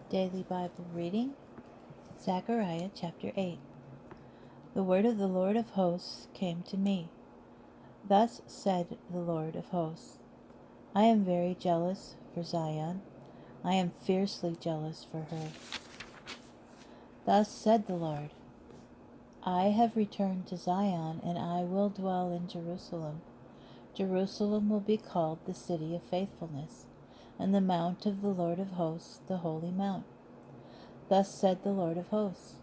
Daily Bible reading, Zechariah chapter 8. The word of the Lord of hosts came to me. Thus said the Lord of hosts, I am very jealous for Zion. I am fiercely jealous for her. Thus said the Lord, I have returned to Zion, and I will dwell in Jerusalem. Jerusalem will be called the city of faithfulness, and the mount of the Lord of hosts, the holy mount. Thus said the Lord of hosts,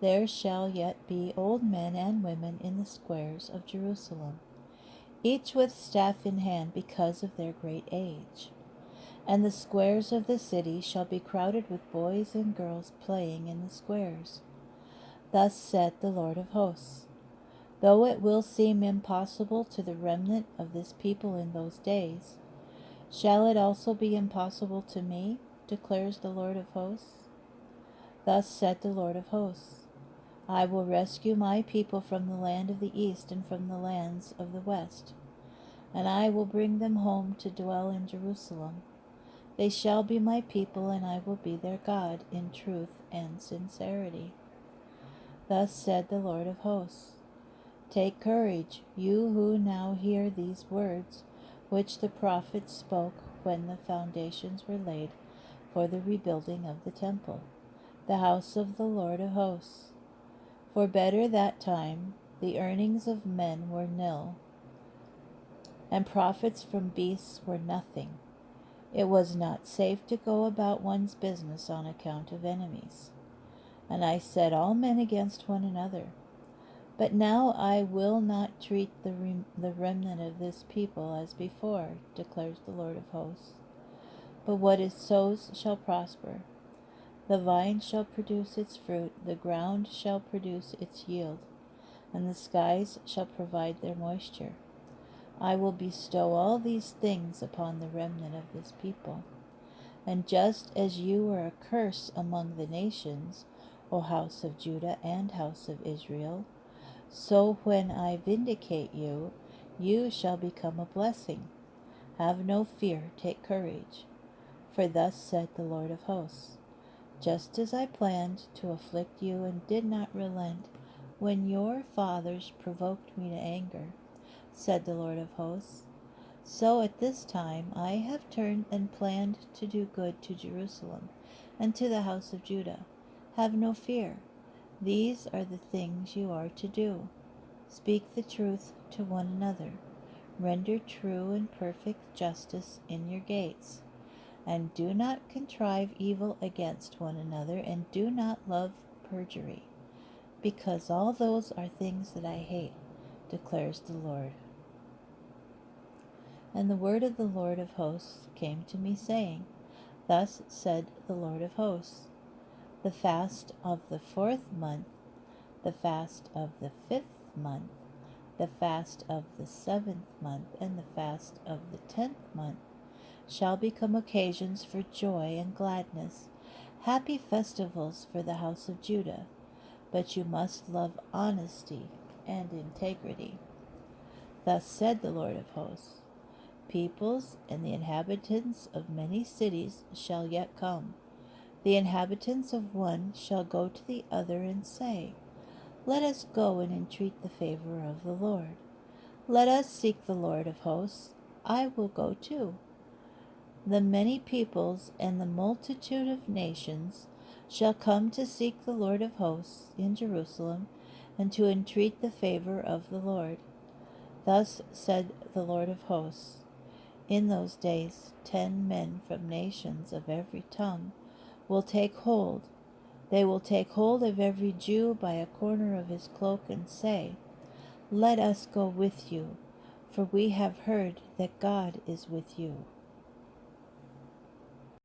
there shall yet be old men and women in the squares of Jerusalem, each with staff in hand because of their great age. And the squares of the city shall be crowded with boys and girls playing in the squares. Thus said the Lord of hosts, though it will seem impossible to the remnant of this people in those days, shall it also be impossible to me, declares the Lord of hosts? Thus said the Lord of hosts, I will rescue my people from the land of the east and from the lands of the west, and I will bring them home to dwell in Jerusalem. They shall be my people, and I will be their God in truth and sincerity. Thus said the Lord of hosts, take courage, you who now hear these words, which the prophets spoke when the foundations were laid for the rebuilding of the temple, the house of the Lord of hosts. For better that time the earnings of men were nil, and profits from beasts were nothing. It was not safe to go about one's business on account of enemies. And I set all men against one another. But now I will not treat the remnant of this people as before, declares the Lord of hosts. But what it sows shall prosper. The vine shall produce its fruit, the ground shall produce its yield, and the skies shall provide their moisture. I will bestow all these things upon the remnant of this people. And just as you are a curse among the nations, O house of Judah and house of Israel, so when I vindicate you, you shall become a blessing. Have no fear, take courage. For thus said the Lord of hosts, just as I planned to afflict you and did not relent when your fathers provoked me to anger, said the Lord of hosts, so at this time I have turned and planned to do good to Jerusalem and to the house of Judah. Have no fear. These are the things you are to do. Speak the truth to one another. Render true and perfect justice in your gates. And do not contrive evil against one another, and do not love perjury, because all those are things that I hate, declares the Lord. And the word of the Lord of hosts came to me, saying, thus said the Lord of hosts, the fast of the 4th month, the fast of the 5th month, the fast of the 7th month, and the fast of the 10th month shall become occasions for joy and gladness, happy festivals for the house of Judah. But you must love honesty and integrity. Thus said the Lord of hosts, peoples and the inhabitants of many cities shall yet come. The inhabitants of one shall go to the other and say, let us go and entreat the favor of the Lord. Let us seek the Lord of hosts. I will go too. The many peoples and the multitude of nations shall come to seek the Lord of hosts in Jerusalem, and to entreat the favor of the Lord. Thus said the Lord of hosts, in those days 10 men from nations of every tongue will take hold. They will take hold of every Jew by a corner of his cloak and say, let us go with you, for we have heard that God is with you.